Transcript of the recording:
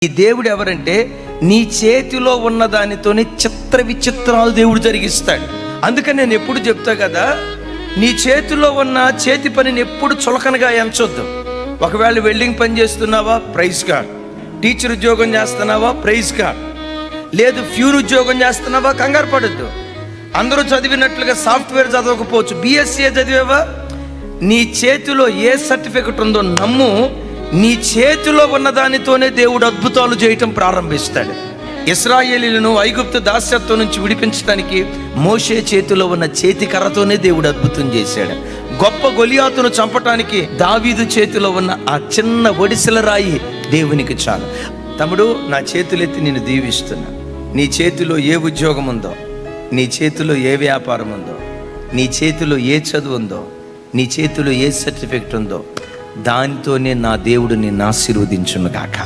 ఈ దేవుడు ఎవరంటే నీ చేతిలో ఉన్న దానితోనే చిత్ర విచిత్రాలు దేవుడు జరిగిస్తాడు. అందుకని నేను ఎప్పుడు చెప్తా కదా, నీ చేతిలో ఉన్న చేతి పనిని ఎప్పుడు చులకనగా ఎంచొద్దు. ఒకవేళ వెల్డింగ్ పని చేస్తున్నావా, ప్రైజ్ గాడ్. టీచర్ ఉద్యోగం చేస్తున్నావా, ప్రైజ్ గాడ్. లేదు ఫ్యూర్ ఉద్యోగం చేస్తున్నావా, కంగారు పడద్దు. అందరూ చదివినట్లుగా సాఫ్ట్వేర్ చదవకపోవచ్చు, బిఎస్సీ చదివేవా, నీ చేతిలో ఏ సర్టిఫికెట్ ఉందో నమ్ము. నీ చేతిలో ఉన్న దానితోనే దేవుడు అద్భుతాలు చేయటం ప్రారంభిస్తాడు. ఇశ్రాయేలీయులను ఐగుప్తు దాస్యత్వం నుంచి విడిపించడానికి మోషే చేతిలో ఉన్న చేతి కర్రతోనే దేవుడు అద్భుతం చేశాడు. గొప్ప గొలియాతును చంపటానికి దావీదు చేతిలో ఉన్న ఆ చిన్న ఒడిసెల రాయి దేవునికి చాలు. తమ్ముడు, నా చేతులెత్తి నిన్ను దీవిస్తున్నా. నీ చేతిలో ఏ ఉద్యోగం ఉందో, నీ చేతిలో ఏ వ్యాపారం ఉందో, నీ చేతిలో ఏ చదువు ఉందో, నీ చేతిలో ఏ సర్టిఫికెట్ ఉందో, దానితోనే నా దేవుడు నిన్ను ఆశీర్వదించును గాక.